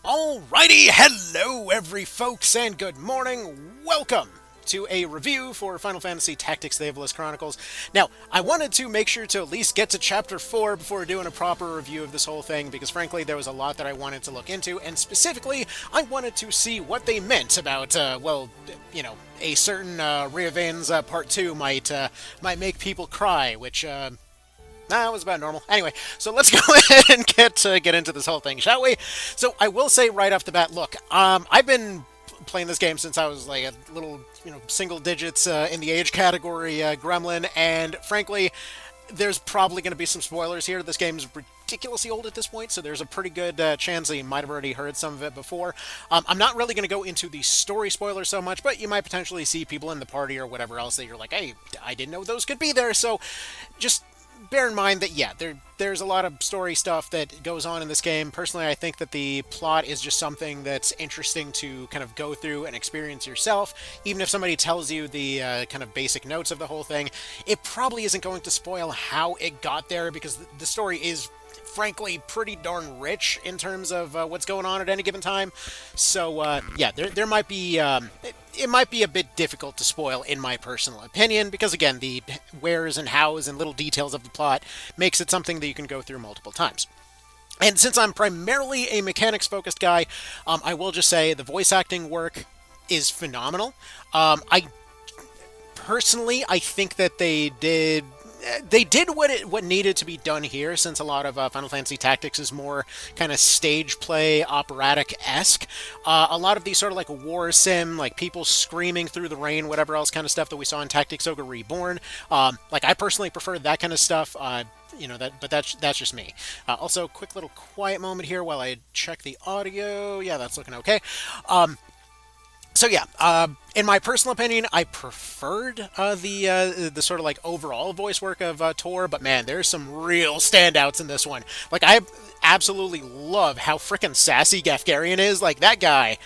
Alrighty, hello every folks and good morning. Welcome to a review for Final Fantasy Tactics: Ivalice Chronicles. Now, I wanted to make sure to at least get to Chapter 4 before doing a proper review of this whole thing, because frankly there was a lot that I wanted to look into, and specifically, I wanted to see what they meant about, a certain Reavain's Part 2 might make people cry, which, Nah, it was about normal. Anyway, so let's go ahead and get into this whole thing, shall we? So I will say right off the bat, look, I've been playing this game since I was like a little, single digits in the age category gremlin, and frankly, there's probably going to be some spoilers here. This game's ridiculously old at this point, so there's a pretty good chance that you might have already heard some of it before. I'm not really going to go into the story spoilers so much, but you might potentially see people in the party or whatever else that you're like, hey, I didn't know those could be there, so just bear in mind that, yeah, there's a lot of story stuff that goes on in this game. Personally, I think that the plot is just something that's interesting to kind of go through and experience yourself. Even if somebody tells you the kind of basic notes of the whole thing, it probably isn't going to spoil how it got there, because the story is frankly pretty darn rich in terms of what's going on at any given time. So yeah, there might be it might be a bit difficult to spoil in my personal opinion, because again, the wheres and hows and little details of the plot makes it something that you can go through multiple times. And since I'm primarily a mechanics focused guy, I will just say the voice acting work is phenomenal. I think that they did what needed to be done here, since a lot of Final Fantasy Tactics is more kind of stage play, operatic-esque. A lot of these sort of like war sim, like people screaming through the rain, whatever else kind of stuff that we saw in Tactics Ogre Reborn. Like I personally prefer that kind of stuff. But that's just me. Also, quick little quiet moment here while I check the audio. Yeah, that's looking okay. So yeah, in my personal opinion, I preferred the sort of like overall voice work of Tor, but man, there's some real standouts in this one. Like I absolutely love how frickin' sassy Gafgarian is. Like that guy.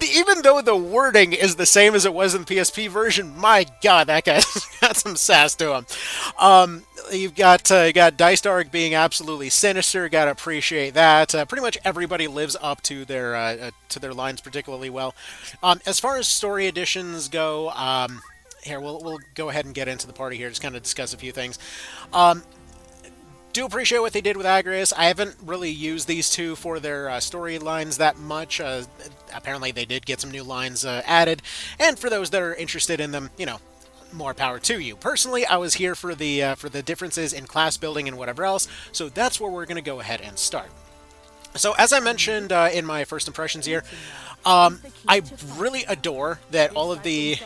Even though the wording is the same as it was in the PSP version, my god, that guy's got some sass to him. You've got Dice Dark being absolutely sinister. Gotta appreciate that. Pretty much everybody lives up to their lines particularly well. As far as story additions go, here we'll go ahead and get into the party here. Just kind of discuss a few things. Do appreciate what they did with Agrius. I haven't really used these two for their storylines that much. Apparently they did get some new lines added, and for those that are interested in them, more power to you. Personally, I was here for the differences in class building and whatever else, so that's where we're going to go ahead and start. So as I mentioned in my first impressions here, I really adore that all of the...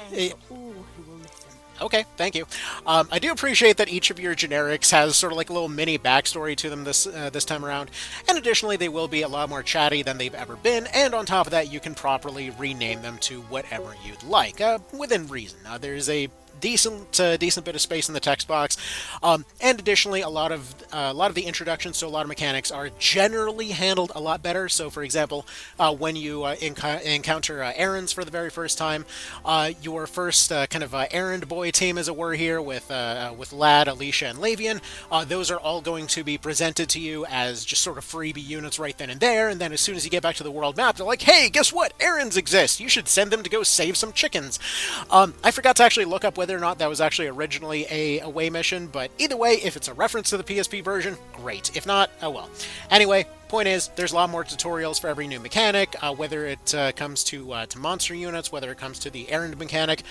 Okay, thank you. I do appreciate that each of your generics has sort of like a little mini backstory to them this time around, and additionally they will be a lot more chatty than they've ever been, and on top of that you can properly rename them to whatever you'd like, within reason. There's a decent bit of space in the text box, and additionally a lot of the introductions to a lot of mechanics are generally handled a lot better. So for example, when you encounter errands for the very first time, your first kind of errand boy team, as it were, here with Lad, Alicia, and Lavian, those are all going to be presented to you as just sort of freebie units right then and there, and then as soon as you get back to the world map, they're like, hey, guess what, errands exist, you should send them to go save some chickens. I forgot to actually look up whether or not that was actually originally a away mission, but either way, if it's a reference to the PSP version, great. If not, oh well. Anyway, point is, there's a lot more tutorials for every new mechanic, whether it comes to monster units, whether it comes to the errand mechanic,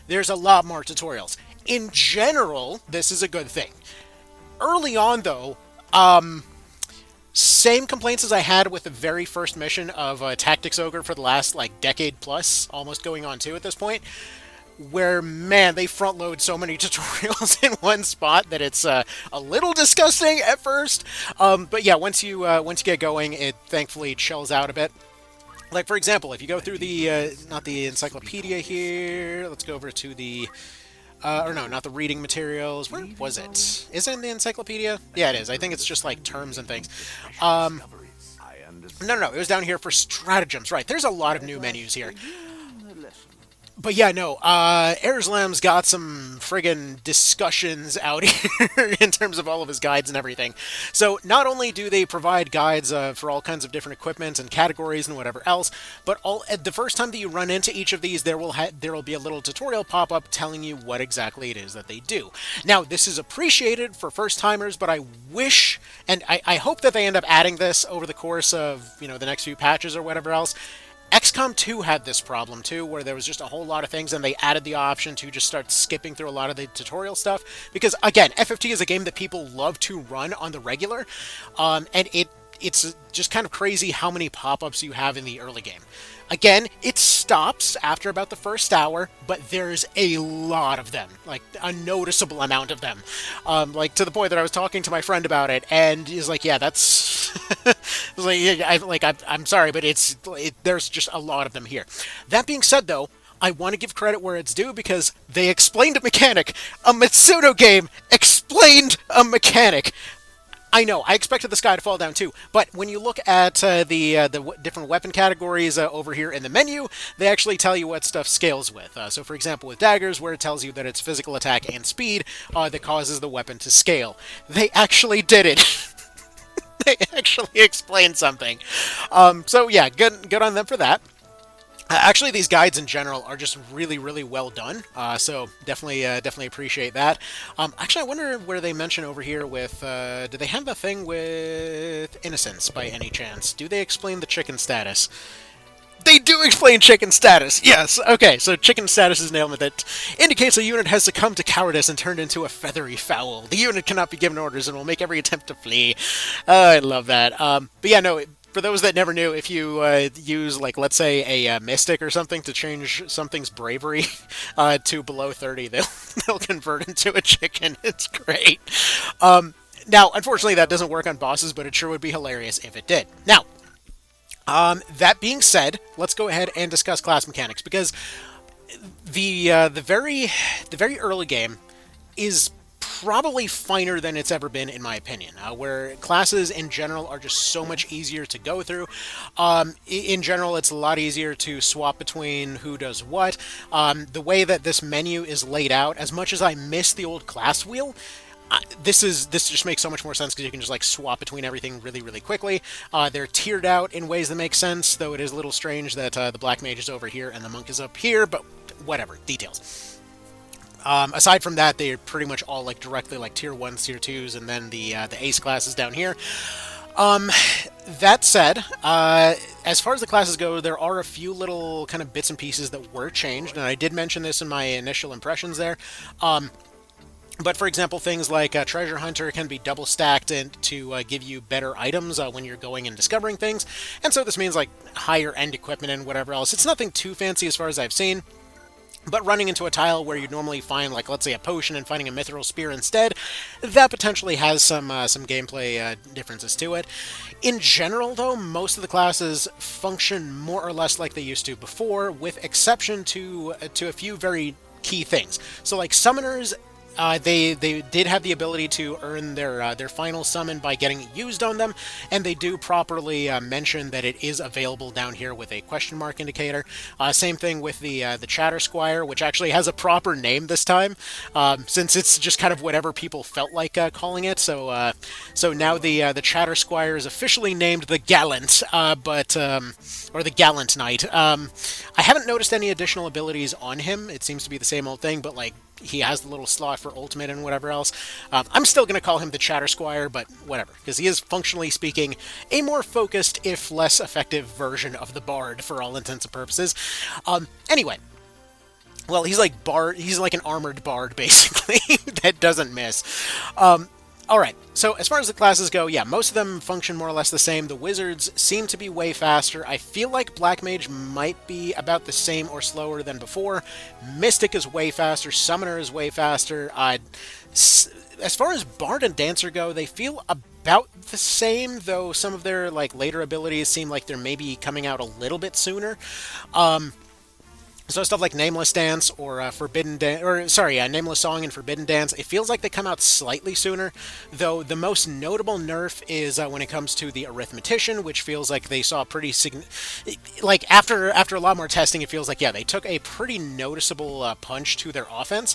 there's a lot more tutorials. In general, this is a good thing. Early on, though, same complaints as I had with the very first mission of Tactics Ogre for the last, like, decade plus, almost going on 2 at this point, where, man, they front load so many tutorials in one spot that it's a little disgusting at first. But yeah, once you get going, it thankfully chills out a bit. Like, for example, if you go through the, not the encyclopedia here, let's go over to the, or no, not the reading materials. Where was it? Is it in the encyclopedia? Yeah, it is. I think it's just like terms and things. No, it was down here for stratagems. Right, there's a lot of new menus here. But yeah, no, Erslam's got some friggin' discussions out here in terms of all of his guides and everything. So not only do they provide guides for all kinds of different equipment and categories and whatever else, but all the first time that you run into each of these, there will be a little tutorial pop up telling you what exactly it is that they do. Now, this is appreciated for first timers, but I wish, and I hope that they end up adding this over the course of the next few patches or whatever else. XCOM 2 had this problem too, where there was just a whole lot of things, and they added the option to just start skipping through a lot of the tutorial stuff. Because, again, FFT is a game that people love to run on the regular, and it's just kind of crazy how many pop-ups you have in the early game. Again, it stops after about the first hour, but there's a lot of them, like a noticeable amount of them. Like to the point that I was talking to my friend about it, and he's like, "Yeah, that's." I was like, yeah, I'm sorry, but there's just a lot of them here. That being said, though, I want to give credit where it's due because they explained a mechanic. A Mitsuno game explained a mechanic. I know, I expected the sky to fall down too, but when you look at the different weapon categories over here in the menu, they actually tell you what stuff scales with. So for example, with daggers, where it tells you that it's physical attack and speed that causes the weapon to scale. They actually did it. They actually explained something. So yeah, good on them for that. Actually, these guides in general are just really, really well done. So definitely appreciate that. Actually, I wonder where they mention over here with. Do they have the thing with innocence by any chance? Do they explain the chicken status? They do explain chicken status. Yes. Okay. So chicken status is an ailment that indicates a unit has succumbed to cowardice and turned into a feathery fowl. The unit cannot be given orders and will make every attempt to flee. I love that. But yeah, no. For those that never knew, if you use, like, let's say a mystic or something to change something's bravery to below 30, they'll convert into a chicken. It's great. Now, unfortunately, that doesn't work on bosses, but it sure would be hilarious if it did. Now, that being said, let's go ahead and discuss class mechanics, because the very early game is probably finer than it's ever been, in my opinion, where classes in general are just so much easier to go through. In general, it's a lot easier to swap between who does what. The way that this menu is laid out, as much as I miss the old class wheel, this just makes so much more sense because you can just like swap between everything really, really quickly. They're tiered out in ways that make sense, though it is a little strange that the black mage is over here and the monk is up here, but whatever, details. Aside from that, they're pretty much all like directly like tier 1s, tier 2s, and then the ace classes down here. That said, as far as the classes go, there are a few little kind of bits and pieces that were changed, and I did mention this in my initial impressions there. But for example, things like Treasure Hunter can be double stacked and to give you better items when you're going and discovering things, and so this means like higher end equipment and whatever else. It's nothing too fancy as far as I've seen. But running into a tile where you'd normally find, like, let's say, a potion and finding a mithril spear instead, that potentially has some gameplay differences to it. In general, though, most of the classes function more or less like they used to before, with exception to a few very key things. So, like, summoners, they did have the ability to earn their final summon by getting used on them, and they do properly mention that it is available down here with a question mark indicator. Same thing with the Chatter Squire, which actually has a proper name this time, since it's just kind of whatever people felt like calling it. So now the Chatter Squire is officially named the Gallant, or the Gallant Knight. I haven't noticed any additional abilities on him. It seems to be the same old thing, but like, he has the little slot for ultimate and whatever else. I'm still going to call him the Chatter Squire, but whatever, because he is, functionally speaking, a more focused, if less effective version of the Bard for all intents and purposes. Anyway, well, he's like an armored Bard, basically, that doesn't miss. Alright, so as far as the classes go, yeah, most of them function more or less the same. The wizards seem to be way faster. I feel like Black Mage might be about the same or slower than before. Mystic is way faster. Summoner is way faster. As far as Bard and Dancer go, they feel about the same, though some of their like later abilities seem like they're maybe coming out a little bit sooner. So stuff like Nameless Dance or Forbidden Dance, or sorry, Nameless Song and Forbidden Dance, it feels like they come out slightly sooner, though the most notable nerf is when it comes to the Arithmetician, which feels like they saw pretty like after a lot more testing, it feels like, yeah, they took a pretty noticeable punch to their offense.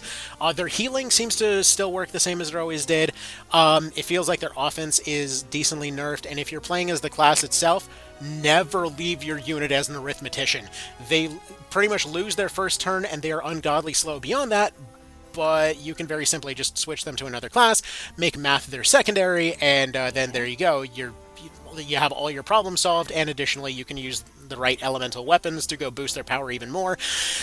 Their healing seems to still work the same as it always did. It feels like their offense is decently nerfed, and if you're playing as the class itself, never leave your unit as an Arithmetician. They pretty much lose their first turn and they are ungodly slow beyond that, but you can very simply just switch them to another class, make Math their secondary, and then there you go. You have all your problems solved, and additionally you can use the right elemental weapons to go boost their power even more.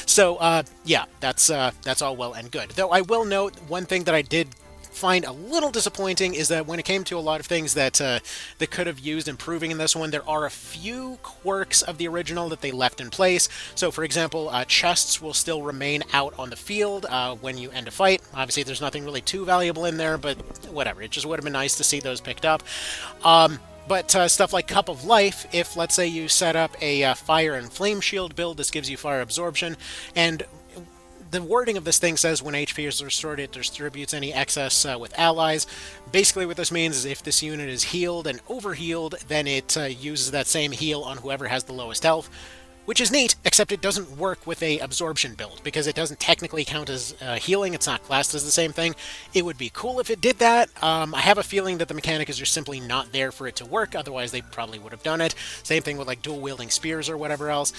So yeah, that's all well and good. Though I will note one thing that I did find a little disappointing is that when it came to a lot of things that that could have used improving in this one, there are a few quirks of the original that they left in place. So, for example, chests will still remain out on the field when you end a fight. Obviously, there's nothing really too valuable in there, but whatever. It just would have been nice to see those picked up. But stuff like Cup of Life, if, let's say, you set up a Fire and Flame Shield build, this gives you fire absorption, and the wording of this thing says when HP is restored, it distributes any excess with allies. Basically what this means is if this unit is healed and overhealed, then it uses that same heal on whoever has the lowest health, which is neat, except it doesn't work with a absorption build, because it doesn't technically count as healing. It's not classed as the same thing. It would be cool if it did that. I have a feeling that the mechanic is just simply not there for it to work, otherwise they probably would have done it. Same thing with like dual-wielding spears or whatever else.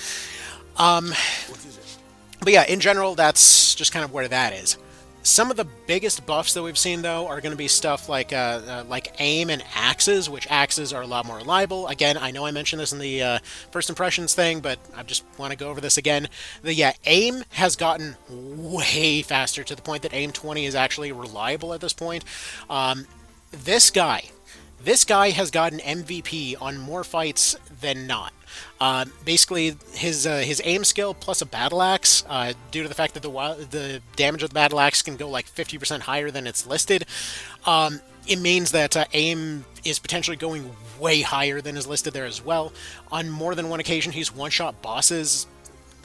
But yeah, in general, that's just kind of where that is. Some of the biggest buffs that we've seen, though, are going to be stuff like aim and axes, which axes are a lot more reliable. Again, I know I mentioned this in the first impressions thing, but I just want to go over this again. Yeah, aim has gotten way faster to the point that aim 20 is actually reliable at this point. This guy has gotten MVP on more fights than not. Basically, his aim skill plus a battle axe, due to the fact that the damage of the battle axe can go like 50% higher than it's listed, it means that aim is potentially going way higher than is listed there as well. On more than one occasion, he's one-shot bosses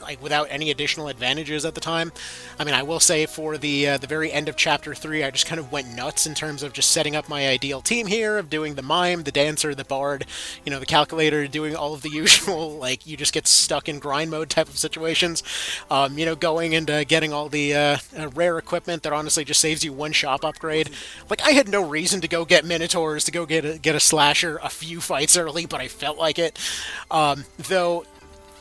like without any additional advantages at the time. I mean, I will say for the very end of Chapter 3, I just kind of went nuts in terms of just setting up my ideal team here, of doing the mime, the dancer, the bard, the calculator, doing all of the usual, like, you just get stuck in grind mode type of situations. Going and getting all the rare equipment that honestly just saves you one shop upgrade. Like, I had no reason to go get Minotaurs, to go get a slasher a few fights early, but I felt like it. Though,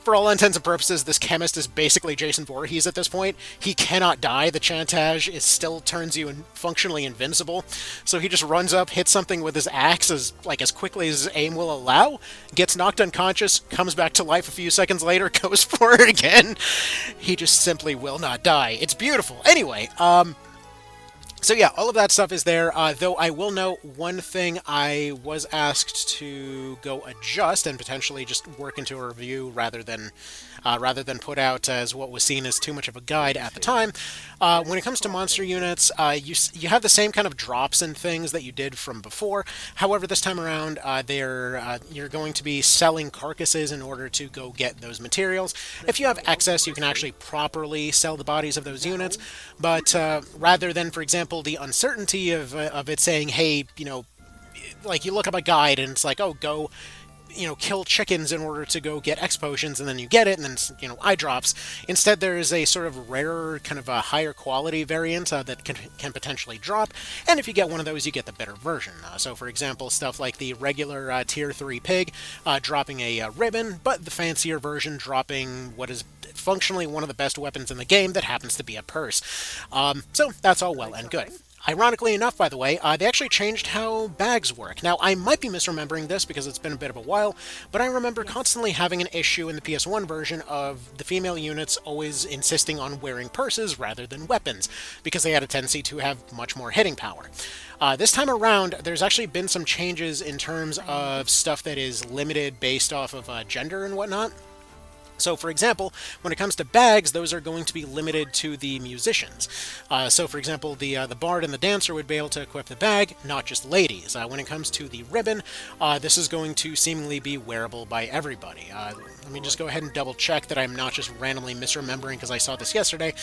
for all intents and purposes, this chemist is basically Jason Voorhees at this point. He cannot die. The chantage still turns you functionally invincible. So he just runs up, hits something with his axe as quickly as his aim will allow, gets knocked unconscious, comes back to life a few seconds later, goes for it again. He just simply will not die. It's beautiful. Anyway, so yeah, all of that stuff is there, though I will note one thing I was asked to go adjust and potentially just work into a review rather than put out as what was seen as too much of a guide at the time. When it comes to monster units, you have the same kind of drops and things that you did from before. However, this time around, you're going to be selling carcasses in order to go get those materials. If you have excess, you can actually properly sell the bodies of those units, but rather than, for example, the uncertainty of it saying, hey, like you look up a guide and it's like, oh, go, kill chickens in order to go get X potions, and then you get it, and then, eye drops. Instead, there is a sort of rarer, kind of a higher quality variant that can potentially drop, and if you get one of those, you get the better version. So, for example, stuff like the regular Tier 3 pig dropping a ribbon, but the fancier version dropping what is functionally one of the best weapons in the game that happens to be a purse. So, that's all well and good. Ironically enough, by the way, they actually changed how bags work. Now, I might be misremembering this because it's been a bit of a while, but I remember constantly having an issue in the PS1 version of the female units always insisting on wearing purses rather than weapons, because they had a tendency to have much more hitting power. This time around, there's actually been some changes in terms of stuff that is limited based off of gender and whatnot. So, for example, when it comes to bags, those are going to be limited to the musicians. So, for example, the bard and the dancer would be able to equip the bag, not just ladies. When it comes to the ribbon, this is going to seemingly be wearable by everybody. Let me just go ahead and double check that I'm not just randomly misremembering because I saw this yesterday.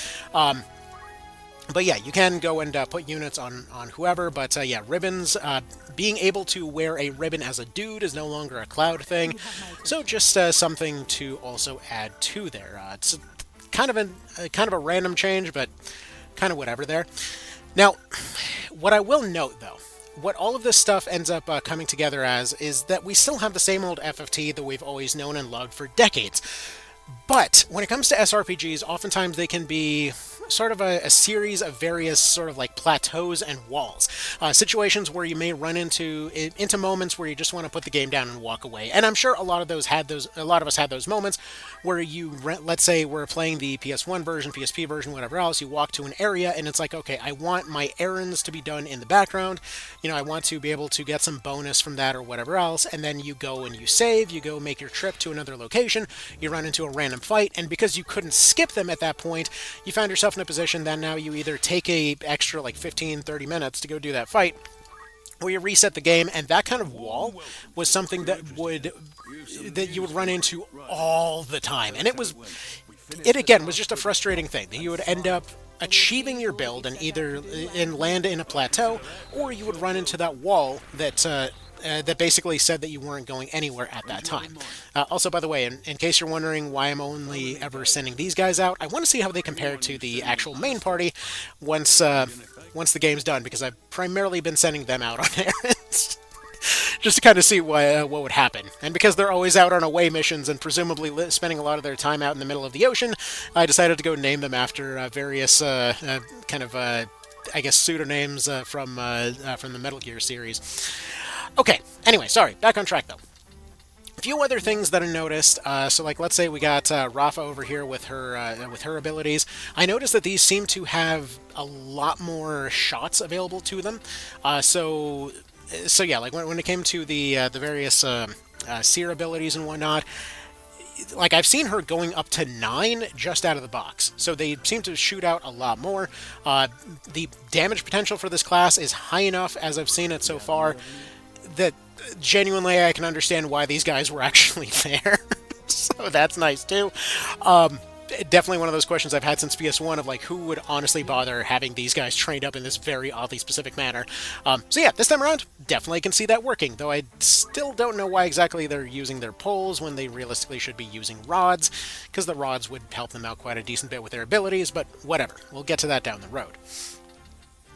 But yeah, you can go and put units on whoever, but yeah, ribbons, being able to wear a ribbon as a dude is no longer a cloud thing, so just something to also add to there. It's kind of a random change, but kind of whatever there. Now, what I will note though, what all of this stuff ends up coming together as is that we still have the same old FFT that we've always known and loved for decades. But when it comes to SRPGs, oftentimes they can be sort of a series of various sort of like plateaus and walls. Situations where you may run into moments where you just want to put the game down and walk away. And I'm sure a lot of us had those moments where let's say we're playing the PS1 version, PSP version, whatever else, you walk to an area and it's like, okay, I want my errands to be done in the background. You know, I want to be able to get some bonus from that or whatever else. And then you go and you save, you go make your trip to another location, you run into a random fight, and because you couldn't skip them at that point, you found yourself in a position that now you either take a extra like 15-30 minutes to go do that fight, or you reset the game. And that kind of wall was something that you would run into all the time, and it again was just a frustrating thing that you would end up achieving your build and either land in a plateau, or you would run into that wall that basically said that you weren't going anywhere at that time. Also, by the way, in case you're wondering why I'm only ever sending these guys out, I want to see how they compare to the actual main party once the game's done, because I've primarily been sending them out on errands. Just to kind of see what would happen. And because they're always out on away missions and presumably spending a lot of their time out in the middle of the ocean, I decided to go name them after various I guess pseudonyms from the Metal Gear series. Okay, anyway, sorry, back on track though. A few other things that I noticed, so like let's say we got Rafa over here with her abilities. I noticed that these seem to have a lot more shots available to them. So yeah, like when it came to the various seer abilities and whatnot, like I've seen her going up to 9 just out of the box. So they seem to shoot out a lot more. The damage potential for this class is high enough, as I've seen it so far, that genuinely I can understand why these guys were actually there. So that's nice too. Definitely one of those questions I've had since PS1 of like, who would honestly bother having these guys trained up in this very oddly specific manner? So yeah, this time around, definitely can see that working, though I still don't know why exactly they're using their poles when they realistically should be using rods, because the rods would help them out quite a decent bit with their abilities, but whatever. We'll get to that down the road.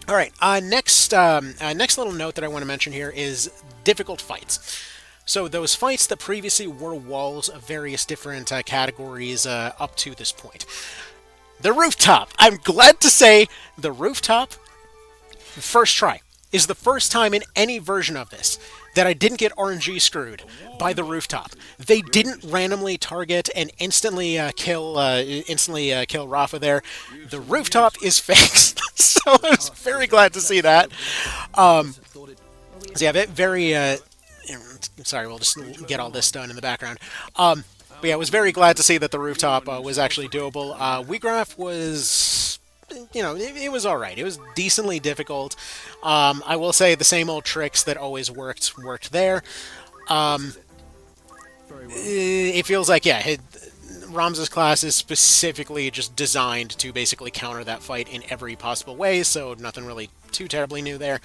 All right, next little note that I want to mention here is difficult fights. So those fights that previously were walls of various different categories up to this point. The rooftop. I'm glad to say the rooftop, first try, is the first time in any version of this that I didn't get RNG screwed by the rooftop. They didn't randomly target and instantly kill Rafa there. The rooftop is fixed, so I was very glad to see that. So yeah, very. Sorry, we'll just get all this done in the background. But yeah, I was very glad to see that the rooftop was actually doable. WeGraph was, it was alright. It was decently difficult. I will say the same old tricks that always worked there. It feels like, yeah, Ramza's class is specifically just designed to basically counter that fight in every possible way, so nothing really too terribly new there.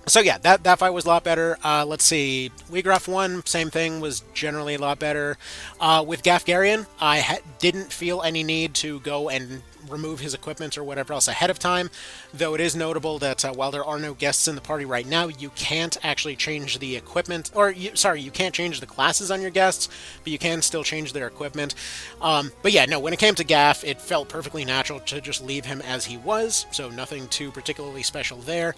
So yeah, that fight was a lot better. Let's see, WeGraph 1, same thing, was generally a lot better. With Gafgarian, I didn't feel any need to go and remove his equipment or whatever else ahead of time, though it is notable that while there are no guests in the party right now, you can't actually change the equipment, you can't change the classes on your guests, but you can still change their equipment. But yeah, no, when it came to Gaff, it felt perfectly natural to just leave him as he was, so nothing too particularly special there.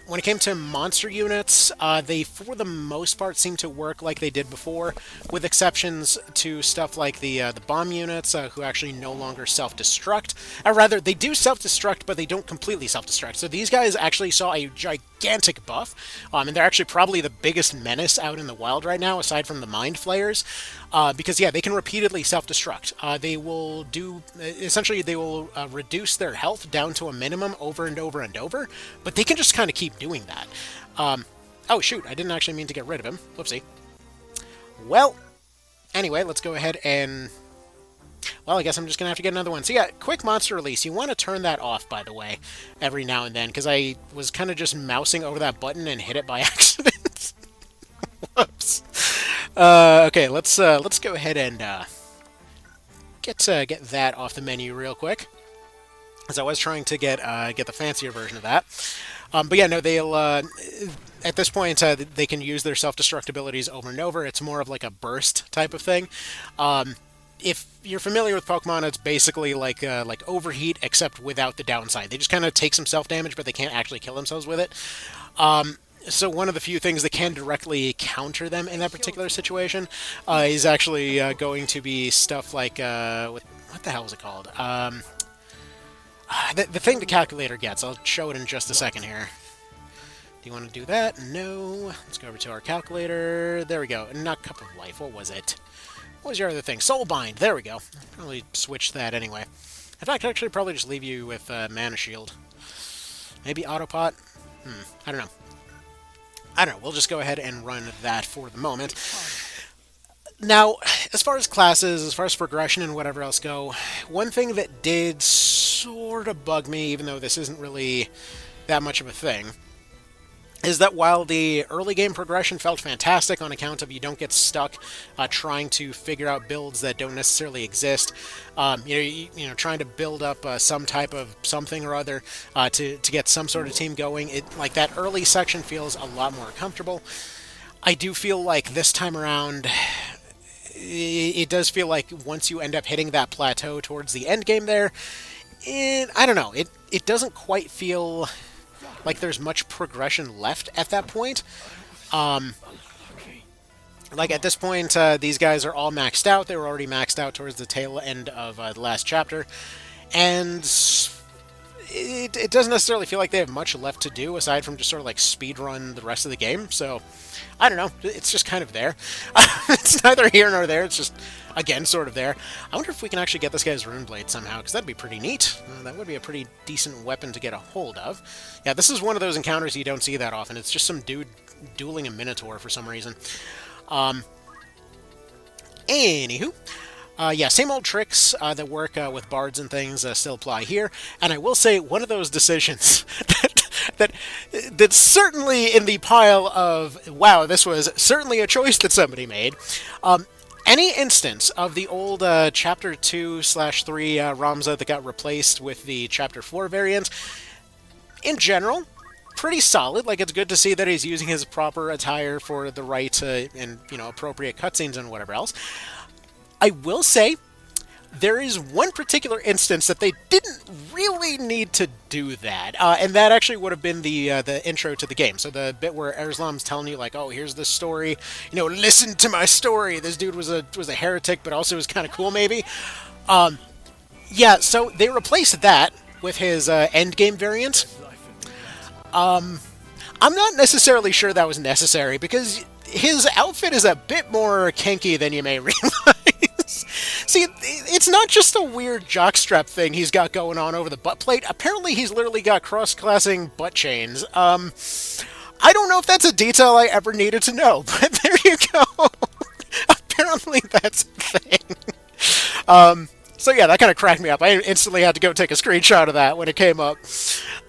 When it came to monster units, they, for the most part, seem to work like they did before, with exceptions to stuff like the bomb units, who actually no longer self-destruct. Or rather, they do self-destruct, but they don't completely self-destruct. So these guys actually saw a gigantic gigantic buff, and they're actually probably the biggest menace out in the wild right now, aside from the Mind Flayers, because yeah, they can repeatedly self-destruct. They will do, essentially, they will reduce their health down to a minimum over and over and over, but they can just kind of keep doing that. Oh shoot, I didn't actually mean to get rid of him. Whoopsie. Well, anyway, let's go ahead and... Well, I guess I'm just going to have to get another one. So yeah, quick monster release. You want to turn that off, by the way, every now and then, because I was kind of just mousing over that button and hit it by accident. Whoops. Okay, let's go ahead and get that off the menu real quick, as I was trying to get the fancier version of that. But yeah, no, they'll... at this point, they can use their self-destruct abilities over and over. It's more of like a burst type of thing. If you're familiar with Pokemon, it's basically like Overheat, except without the downside. They just kind of take some self-damage, but they can't actually kill themselves with it. So one of the few things that can directly counter them in that particular situation is actually going to be stuff like... what the hell is it called? The thing the calculator gets. I'll show it in just a second here. Do you want to do that? No. Let's go over to our calculator. There we go. Not Cup of Life. What was it? What was your other thing? Soul Bind. There we go. Probably switch that anyway. In fact, actually probably just leave you with Mana Shield. Maybe Autopot? I don't know. I don't know. We'll just go ahead and run that for the moment. Now, as far as classes, as far as progression and whatever else go, one thing that did sort of bug me, even though this isn't really that much of a thing, is that while the early game progression felt fantastic on account of you don't get stuck trying to figure out builds that don't necessarily exist, you know, trying to build up some type of something or other to get some sort of team going, like that early section feels a lot more comfortable. I do feel like this time around, it does feel like once you end up hitting that plateau towards the end game there, I don't know, it doesn't quite feel like there's much progression left at that point. Like at this point, these guys are all maxed out. They were already maxed out towards the tail end of the last chapter. And it doesn't necessarily feel like they have much left to do aside from just sort of like speedrun the rest of the game. So, I don't know. It's just kind of there. It's neither here nor there. It's just, again, sort of there. I wonder if we can actually get this guy's Rune Blade somehow, because that'd be pretty neat. That would be a pretty decent weapon to get a hold of. Yeah, this is one of those encounters you don't see that often. It's just some dude dueling a Minotaur for some reason. Anywho. Yeah, same old tricks that work with bards and things still apply here. And I will say, one of those decisions that's certainly in the pile of, wow, this was certainly a choice that somebody made. Any instance of the old Chapter 2/3 Ramza that got replaced with the Chapter 4 variant, in general, pretty solid. Like, it's good to see that he's using his proper attire for the right and, you know, appropriate cutscenes and whatever else. I will say, there is one particular instance that they didn't really need to do that, and that actually would have been the intro to the game. So the bit where Erzlam's telling you, like, oh, here's the story, you know, listen to my story. This dude was a heretic, but also was kind of cool, maybe. Yeah, so they replaced that with his Endgame variant. I'm not necessarily sure that was necessary, because his outfit is a bit more kinky than you may realize. See, it's not just a weird jockstrap thing he's got going on over the butt plate. Apparently, he's literally got cross-classing butt chains. I don't know if that's a detail I ever needed to know, but there you go. Apparently, that's a thing. So yeah, that kind of cracked me up. I instantly had to go take a screenshot of that when it came up.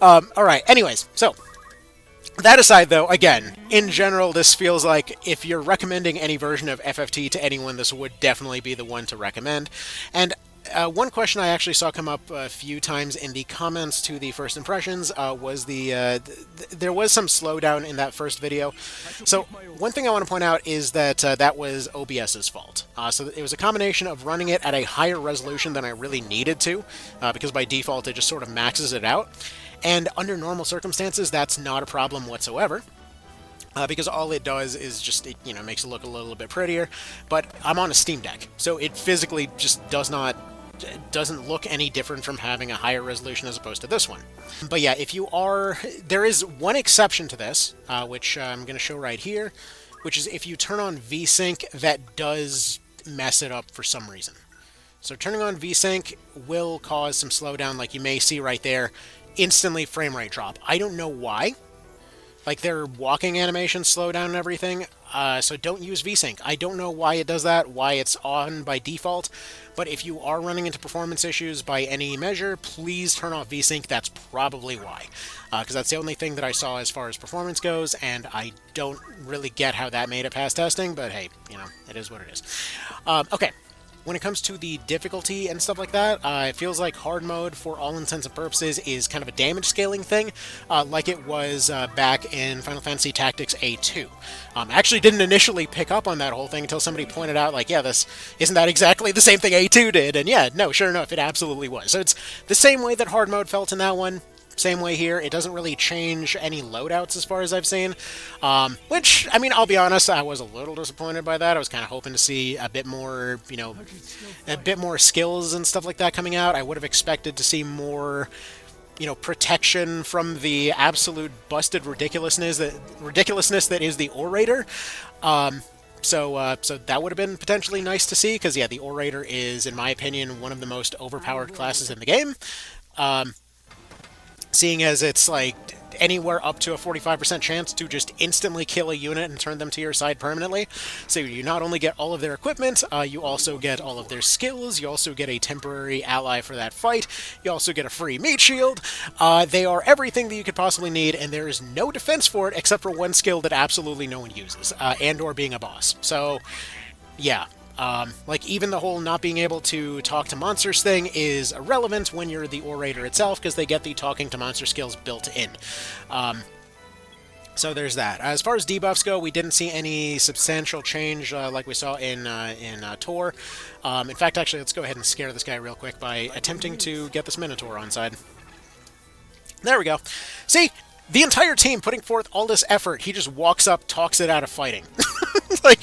Alright, anyways, so... That aside, though, again, in general, this feels like if you're recommending any version of FFT to anyone, this would definitely be the one to recommend. And one question I actually saw come up a few times in the comments to the first impressions was there was some slowdown in that first video. So one thing I want to point out is that that was OBS's fault. So it was a combination of running it at a higher resolution than I really needed to, because by default it just sort of maxes it out. And under normal circumstances, that's not a problem whatsoever, because all it does is just, you know, makes it look a little bit prettier. But I'm on a Steam Deck, so it physically just does not doesn't look any different from having a higher resolution as opposed to this one. But yeah, if you are... There is one exception to this, which I'm going to show right here, which is if you turn on VSync, that does mess it up for some reason. So turning on VSync will cause some slowdown, like you may see right there. Instantly frame rate drop. I don't know why. Like, their walking animations slow down and everything, so don't use VSync. I don't know why it does that, why it's on by default, but if you are running into performance issues by any measure, please turn off VSync. That's probably why. Because that's the only thing that I saw as far as performance goes, and I don't really get how that made it past testing, but hey, you know, it is what it is. Okay. When it comes to the difficulty and stuff like that, it feels like hard mode, for all intents and purposes, is kind of a damage scaling thing, like it was back in Final Fantasy Tactics A2. I actually didn't initially pick up on that whole thing until somebody pointed out, like, yeah, this isn't that exactly the same thing A2 did? And yeah, no, sure enough, it absolutely was. So it's the same way that hard mode felt in that one. Same way here. It doesn't really change any loadouts as far as I've seen. Which, I mean, I'll be honest, I was a little disappointed by that. I was kind of hoping to see a bit more, you know, a bit more skills and stuff like that coming out. I would have expected to see more, you know, protection from the absolute busted ridiculousness that is the Orator. So that would have been potentially nice to see, because, yeah, the Orator is, in my opinion, one of the most overpowered classes in the game. Seeing as it's like anywhere up to a 45% chance to just instantly kill a unit and turn them to your side permanently. So you not only get all of their equipment, you also get all of their skills, you also get a temporary ally for that fight, you also get a free meat shield. They are everything that you could possibly need, and there is no defense for it except for one skill that absolutely no one uses, and or being a boss. So, yeah. Like, even the whole not being able to talk to monsters thing is irrelevant when you're the Orator itself, because they get the talking to monster skills built in. So there's that. As far as debuffs go, we didn't see any substantial change like we saw in Tor. In fact, actually, let's go ahead and scare this guy real quick by attempting to get this Minotaur on side. There we go. See? The entire team putting forth all this effort, he just walks up, talks it out of fighting. Like,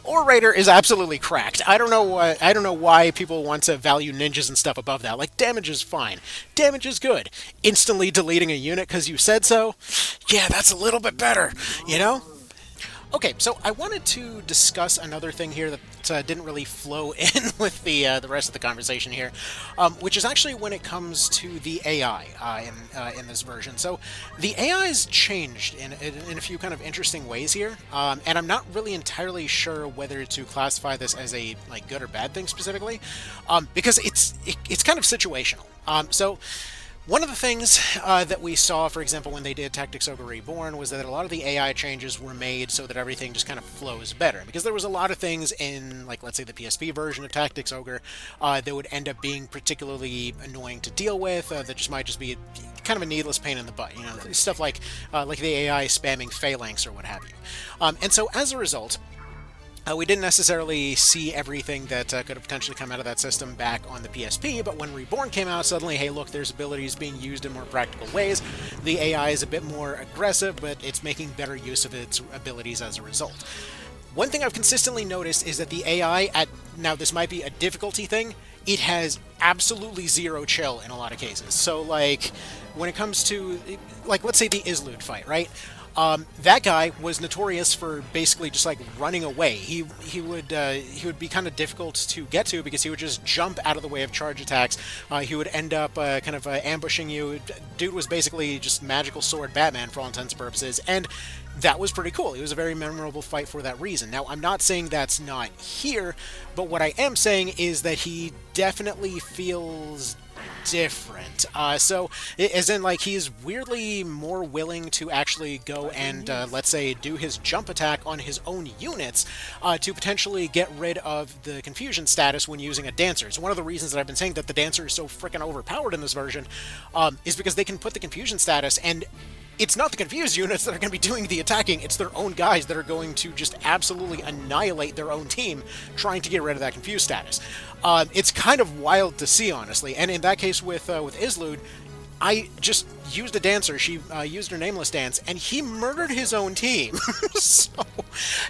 Orator is absolutely cracked. I don't know why people want to value ninjas and stuff above that. Like, damage is fine. Damage is good. Instantly deleting a unit because you said so? Yeah, that's a little bit better, you know? Okay, so I wanted to discuss another thing here that didn't really flow in with the rest of the conversation here, which is actually when it comes to the AI in this version. So the AI's changed in a few kind of interesting ways here, and I'm not really entirely sure whether to classify this as a like good or bad thing specifically, because it's kind of situational. So. One of the things that we saw, for example, when they did Tactics Ogre Reborn, was that a lot of the AI changes were made so that everything just kind of flows better. Because there was a lot of things in, like, let's say the PSP version of Tactics Ogre that would end up being particularly annoying to deal with, that might be kind of a needless pain in the butt. You know, stuff like the AI spamming phalanx or what have you. And so as a result, we didn't necessarily see everything that could have potentially come out of that system back on the PSP, but when Reborn came out, suddenly, hey, look, there's abilities being used in more practical ways. The AI is a bit more aggressive, but it's making better use of its abilities as a result. One thing I've consistently noticed is that the AI, now this might be a difficulty thing, it has absolutely zero chill in a lot of cases. So, like, when it comes to, like, let's say the Islud fight, right? That guy was notorious for basically just like running away. He would be kind of difficult to get to because he would just jump out of the way of charge attacks. He would end up kind of ambushing you. Dude was basically just magical sword Batman for all intents and purposes, and that was pretty cool. It was a very memorable fight for that reason. Now, I'm not saying that's not here, but what I am saying is that he definitely feels different. So, as in, like, he's weirdly more willing to actually go and, let's say, do his jump attack on his own units to potentially get rid of the confusion status when using a dancer. So one of the reasons that I've been saying that the dancer is so freaking overpowered in this version is because they can put the confusion status, and it's not the confused units that are going to be doing the attacking, it's their own guys that are going to just absolutely annihilate their own team trying to get rid of that confused status. It's kind of wild to see, honestly, and in that case with Islud, I just used a dancer. She used her nameless dance, and he murdered his own team. So,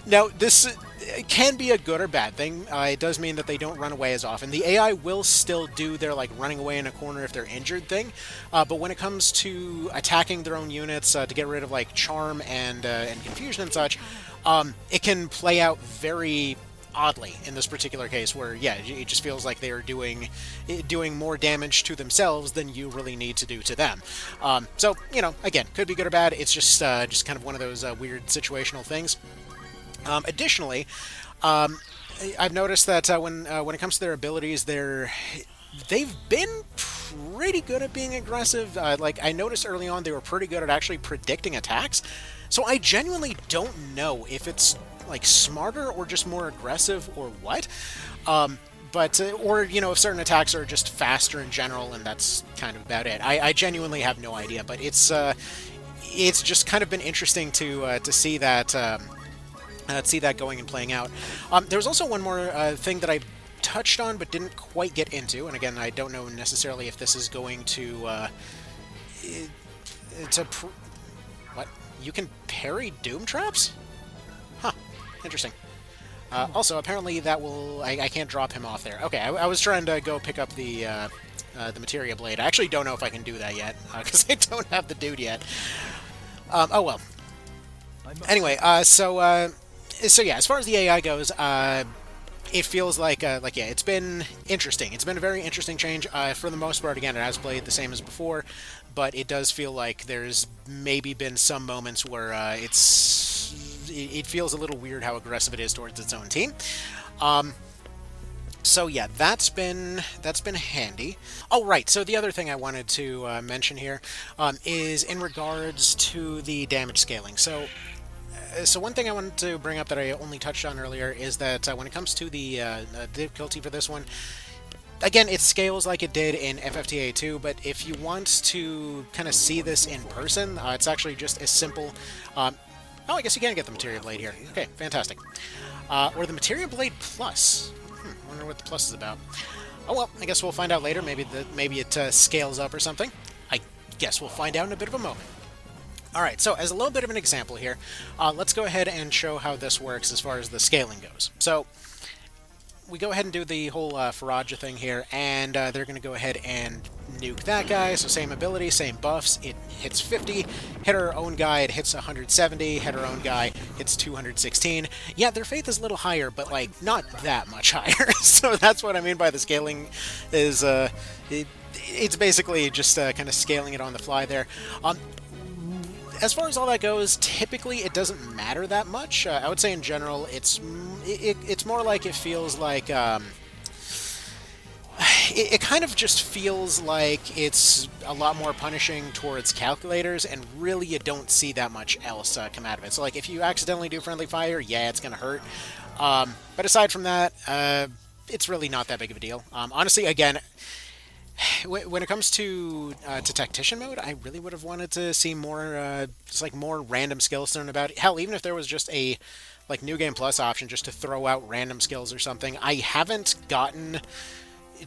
now, this, it can be a good or bad thing. It does mean that they don't run away as often. The AI will still do their like running away in a corner if they're injured thing, but when it comes to attacking their own units to get rid of like charm and confusion and such, it can play out very oddly in this particular case, where yeah, it just feels like they are doing more damage to themselves than you really need to do to them. So you know, again, could be good or bad. It's just kind of one of those weird situational things. Additionally, I've noticed that when it comes to their abilities, they've been pretty good at being aggressive. Like I noticed early on, they were pretty good at actually predicting attacks. So I genuinely don't know if it's like smarter or just more aggressive or what. But or you know, if certain attacks are just faster in general, and that's kind of about it. I genuinely have no idea, but it's just kind of been interesting to see that. See that going and playing out. There was also one more thing that I touched on but didn't quite get into, and again, I don't know necessarily if this is going to what? You can parry doom traps? Huh. Interesting. Also, apparently that will... I can't drop him off there. Okay, I was trying to go pick up the materia blade. I actually don't know if I can do that yet, because I don't have the dude yet. Oh well. Anyway, so yeah, as far as the AI goes, it feels like yeah, it's been interesting. It's been a very interesting change. For the most part, again, it has played the same as before, but it does feel like there's maybe been some moments where it feels a little weird how aggressive it is towards its own team. So yeah, that's been handy. Oh right, so the other thing I wanted to mention here is in regards to the damage scaling. So one thing I wanted to bring up that I only touched on earlier is that when it comes to the difficulty for this one, again, it scales like it did in FFTA 2, but if you want to kind of see this in person, it's actually just as simple... oh, I guess you can get the Materia Blade here. Okay, fantastic. Or the Materia Blade Plus. Wonder what the plus is about. Oh well, I guess we'll find out later. Maybe it scales up or something. I guess we'll find out in a bit of a moment. Alright, so as a little bit of an example here, let's go ahead and show how this works as far as the scaling goes. So, we go ahead and do the whole Faraja thing here, and they're going to go ahead and nuke that guy. So same ability, same buffs. It hits 50. Hit our own guy, it hits 170. Hit our own guy, hits 216. Yeah, their faith is a little higher, but like not that much higher. So that's what I mean by the scaling is it's basically just kind of scaling it on the fly there. As far as all that goes, typically it doesn't matter that much. I would say in general, it's more like it feels like it kind of just feels like it's a lot more punishing towards calculators, and really you don't see that much else come out of it. So like if you accidentally do friendly fire, yeah, it's gonna hurt. But aside from that, it's really not that big of a deal. Honestly, again, when it comes to tactician mode, I really would have wanted to see more, just like more random skills thrown about. Hell, even if there was just a like New Game Plus option just to throw out random skills or something. I haven't gotten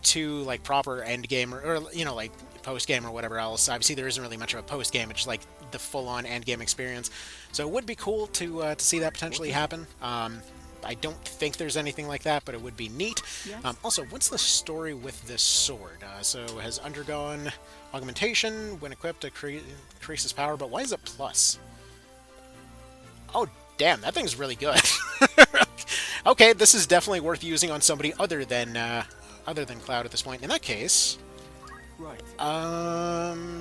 to like proper Endgame or you know, like post game or whatever else. Obviously, there isn't really much of a post game. It's just like the full-on Endgame experience. So it would be cool to see that potentially happen. I don't think there's anything like that, but it would be neat. Yes. Also, what's the story with this sword? So it has undergone augmentation. When equipped, it increases power, but why is it plus? Oh, damn, that thing's really good. Okay, this is definitely worth using on somebody other than Cloud at this point. In that case, right.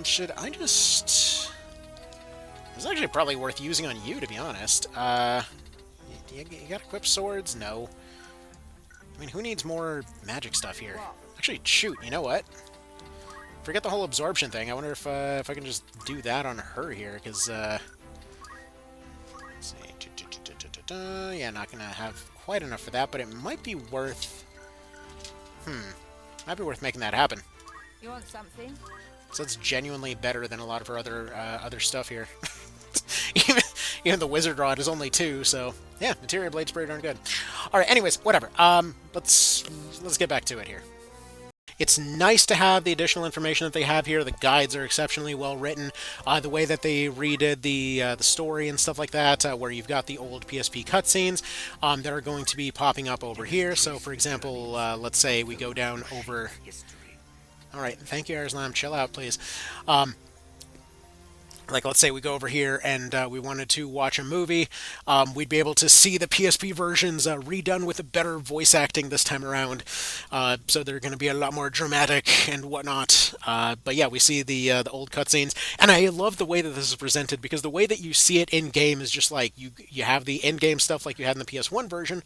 Should I just... It's actually probably worth using on you, to be honest. You got equipped swords? No. I mean, who needs more magic stuff here? Actually, shoot, you know what? Forget the whole absorption thing. I wonder if I can just do that on her here, because, let's see. Yeah, not gonna have quite enough for that, but it might be worth... Might be worth making that happen. You want something? So that's genuinely better than a lot of her other stuff here. Even the wizard rod is only 2, so yeah, materia blade's pretty darn good. All right, anyways, whatever. Let's get back to it here. It's nice to have the additional information that they have here. The guides are exceptionally well written. The way that they redid the story and stuff like that, where you've got the old PSP cutscenes that are going to be popping up over here. So, for example, let's say we go down over. All right, thank you, Arslam. Chill out, please. Like, let's say we go over here and we wanted to watch a movie, we'd be able to see the PSP versions redone with a better voice acting this time around. So they're going to be a lot more dramatic and whatnot. But yeah, we see the old cutscenes, and I love the way that this is presented, because the way that you see it in game is just like you have the in game stuff like you had in the PS1 version.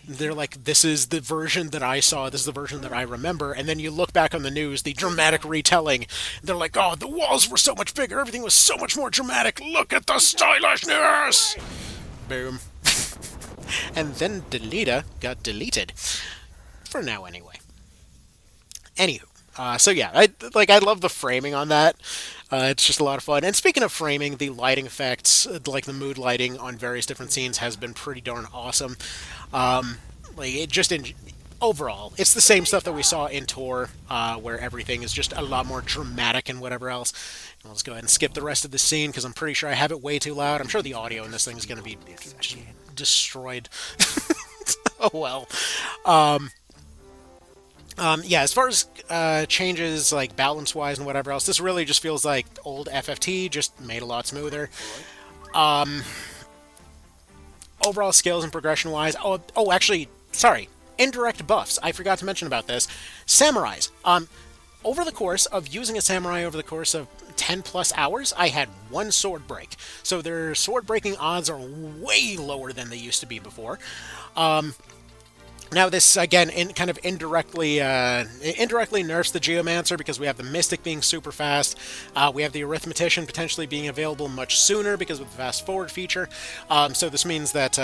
They're like, this is the version that I saw, this is the version that I remember, and then you look back on the news, the dramatic retelling, they're like, oh, the walls were so much bigger, everything was so much more dramatic, look at the stylishness! Boom. And then Delita got deleted. For now, anyway. Anywho, so yeah, I love the framing on that. It's just a lot of fun. And speaking of framing, the lighting effects, like the mood lighting on various different scenes, has been pretty darn awesome. Like it just in overall, it's the same stuff that we saw in Tor, where everything is just a lot more dramatic and whatever else. And let's go ahead and skip the rest of the scene because I'm pretty sure I have it way too loud. I'm sure the audio in this thing is going to be just destroyed. Oh well. Yeah, as far as changes like balance-wise and whatever else, this really just feels like old FFT, just made a lot smoother. Overall skills and progression-wise, actually, sorry, indirect buffs. I forgot to mention about this. Samurais. Over the course of using a samurai over the course of 10 plus hours, I had one sword break. So their sword breaking odds are way lower than they used to be before. Now this, again, kind of indirectly nerfs the Geomancer because we have the Mystic being super fast. We have the Arithmetician potentially being available much sooner because of the fast forward feature. So this means that,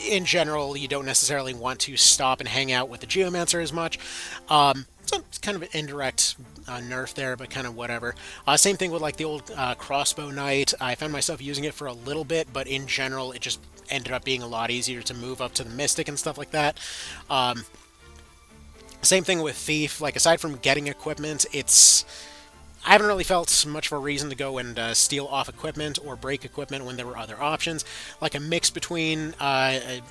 in general, you don't necessarily want to stop and hang out with the Geomancer as much. So it's kind of an indirect nerf there, but kind of whatever. Same thing with like the old Crossbow Knight. I found myself using it for a little bit, but in general, it just ended up being a lot easier to move up to the Mystic and stuff like that. Same thing with Thief. Like, aside from getting equipment, I haven't really felt much of a reason to go and steal off equipment or break equipment when there were other options. Like, a mix between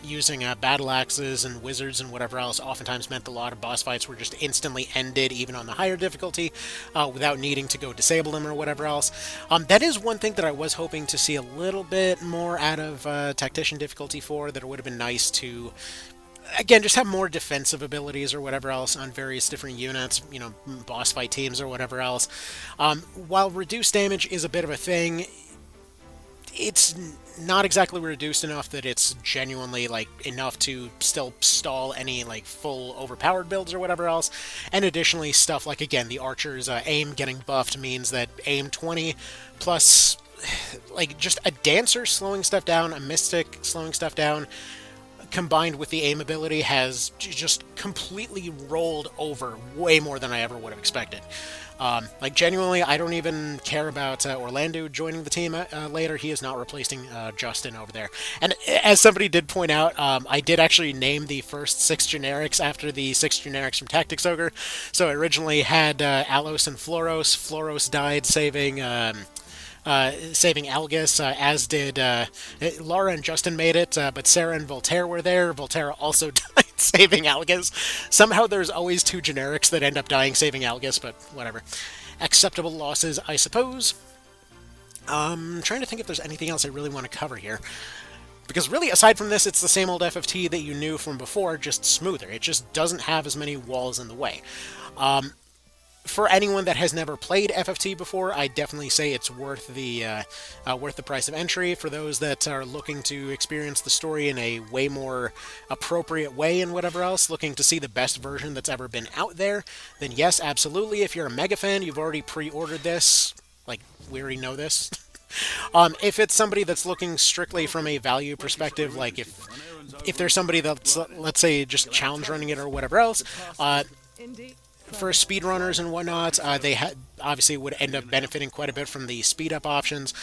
using battle axes and wizards and whatever else oftentimes meant a lot of boss fights were just instantly ended, even on the higher difficulty, without needing to go disable them or whatever else. That is one thing that I was hoping to see a little bit more out of Tactician difficulty 4, that it would have been nice to, again, just have more defensive abilities or whatever else on various different units, you know, boss fight teams or whatever else. While reduced damage is a bit of a thing, it's not exactly reduced enough that it's genuinely, like, enough to still stall any, like, full overpowered builds or whatever else. And additionally, stuff like, again, the Archer's aim getting buffed means that aim 20 plus, like, just a Dancer slowing stuff down, a Mystic slowing stuff down, combined with the aim ability, has just completely rolled over way more than I ever would have expected. Like, genuinely, I don't even care about Orlando joining the team later. He is not replacing Justin over there. And as somebody did point out, I did actually name the first 6 generics after the 6 generics from Tactics Ogre. So I originally had Alos and Floros. Floros died saving Algus, as did Laura and Justin made it, but Sarah and Voltaire were there. Voltaire also died saving Algus. Somehow there's always 2 generics that end up dying saving Algus, but whatever. Acceptable losses, I suppose. I'm trying to think if there's anything else I really want to cover here. Because really, aside from this, it's the same old FFT that you knew from before, just smoother. It just doesn't have as many walls in the way. For anyone that has never played FFT before, I definitely say it's worth the price of entry. For those that are looking to experience the story in a way more appropriate way and whatever else, looking to see the best version that's ever been out there, then yes, absolutely. If you're a mega fan, you've already pre-ordered this. Like, we already know this. If it's somebody that's looking strictly from a value perspective, like if there's somebody that's, let's say, just challenge running it or whatever else, for speedrunners and whatnot, they obviously would end up benefiting quite a bit from the speed up options.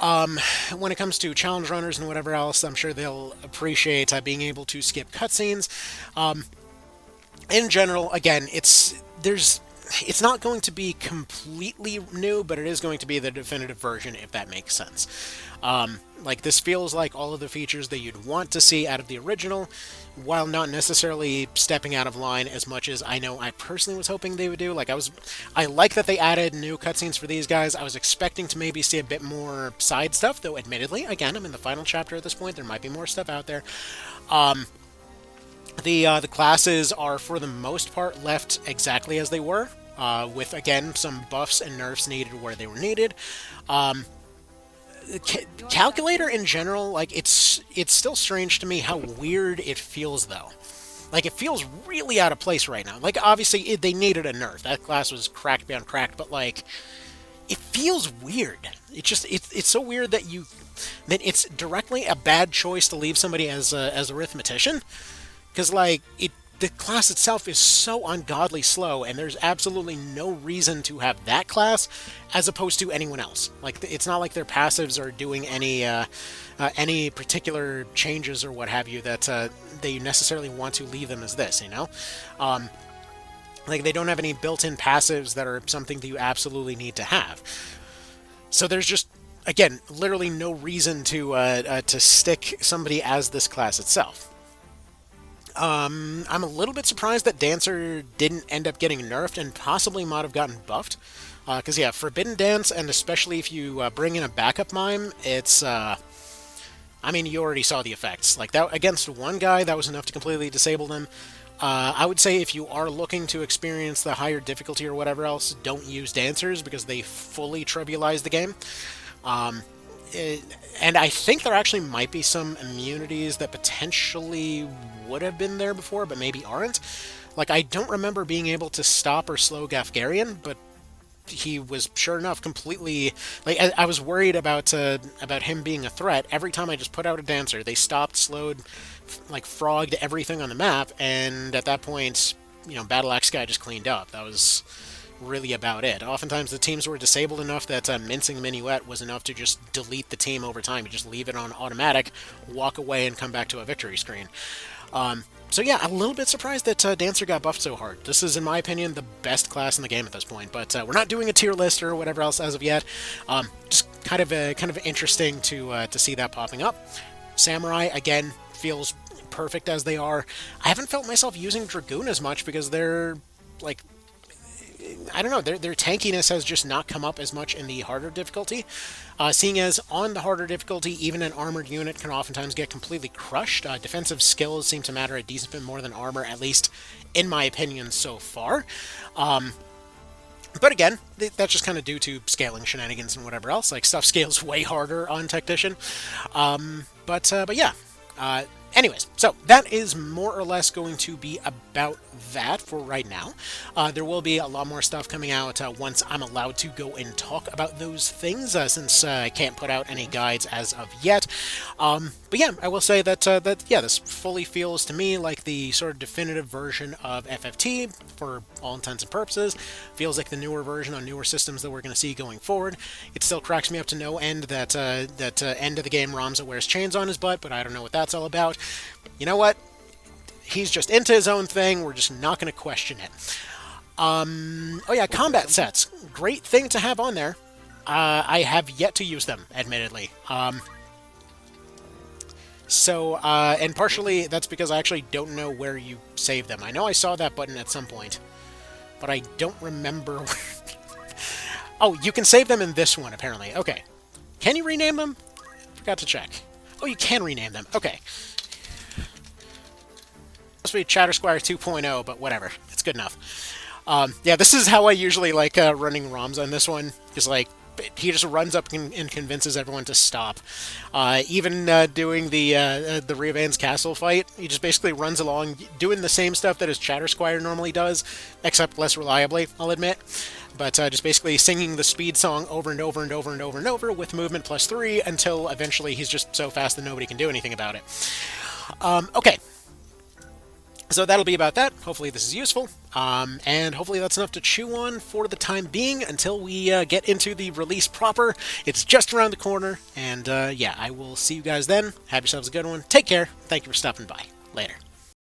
When it comes to challenge runners and whatever else, I'm sure they'll appreciate being able to skip cutscenes. in general, again, it's not going to be completely new, but it is going to be the definitive version, if that makes sense. Like, this feels like all of the features that you'd want to see out of the original, while not necessarily stepping out of line as much as I know I personally was hoping they would do. Like, I like that they added new cutscenes for these guys. I was expecting to maybe see a bit more side stuff, though admittedly, again, I'm in the final chapter at this point, there might be more stuff out there. The classes are, for the most part, left exactly as they were, with, again, some buffs and nerfs needed where they were needed. Calculator, in general, like, it's still strange to me how weird it feels, though. Like, it feels really out of place right now. Like, obviously, they needed a nerf. That class was cracked beyond cracked, but, like, it feels weird. It's so weird that it's directly a bad choice to leave somebody as a arithmetician. Because, like, the class itself is so ungodly slow, and there's absolutely no reason to have that class as opposed to anyone else. Like, it's not like their passives are doing any particular changes or what have you that they necessarily want to leave them as this, you know? Like, they don't have any built-in passives that are something that you absolutely need to have. So there's just, again, literally no reason to stick somebody as this class itself. I'm a little bit surprised that Dancer didn't end up getting nerfed and possibly might have gotten buffed. Because, yeah, Forbidden Dance, and especially if you bring in a backup mime, it's, I mean, you already saw the effects. Like, that against one guy, that was enough to completely disable them. I would say if you are looking to experience the higher difficulty or whatever else, don't use Dancers, because they fully trivialize the game. And I think there actually might be some immunities that potentially would have been there before, but maybe aren't. Like, I don't remember being able to stop or slow Gafgarian, but he was, sure enough, completely... Like, I was worried about him being a threat. Every time I just put out a Dancer, they stopped, slowed, like, frogged everything on the map, and at that point, you know, Battle Axe guy just cleaned up. That was really about it. Oftentimes the teams were disabled enough that Mincing Minuet was enough to just delete the team over time. You just leave it on automatic, walk away, and come back to a victory screen. So yeah, a little bit surprised that Dancer got buffed so hard. This is, in my opinion, the best class in the game at this point, but we're not doing a tier list or whatever else as of yet. Just kind of interesting to see that popping up. Samurai, again, feels perfect as they are. I haven't felt myself using Dragoon as much because they're, like, I don't know, their tankiness has just not come up as much in the harder difficulty. Seeing as on the harder difficulty, even an armored unit can oftentimes get completely crushed. Defensive skills seem to matter a decent bit more than armor, at least in my opinion so far. But again, that's just kind of due to scaling shenanigans and whatever else. Like, stuff scales way harder on Tactician. But yeah. Anyways, so that is more or less going to be about that for right now. There will be a lot more stuff coming out once I'm allowed to go and talk about those things, since I can't put out any guides as of yet. But yeah, I will say that, yeah, this fully feels to me like the sort of definitive version of FFT for all intents and purposes. Feels like the newer version on newer systems that we're going to see going forward. It still cracks me up to no end that end of the game Ramza wears chains on his butt, but I don't know what that's all about. You know what? He's just into his own thing. We're just not going to question it. Oh yeah, combat sets. Great thing to have on there. I have yet to use them, admittedly. And partially that's because I actually don't know where you save them. I know I saw that button at some point, but I don't remember. Oh, you can save them in this one, apparently. Okay. Can you rename them? Forgot to check. Oh, you can rename them. Okay. Must be Chatter Squire 2.0, but whatever. It's good enough. Yeah, this is how I usually like running ROMs on this one. Just like, he just runs up and convinces everyone to stop. Even doing the Riovan's Castle fight, he just basically runs along doing the same stuff that his Chatter Squire normally does, except less reliably, I'll admit. But just basically singing the speed song over and over and over and over and over with movement +3 until eventually he's just so fast that nobody can do anything about it. Okay. So that'll be about that. Hopefully this is useful, and hopefully that's enough to chew on for the time being until we get into the release proper. It's just around the corner, and yeah, I will see you guys then. Have yourselves a good one. Take care. Thank you for stopping by. Later.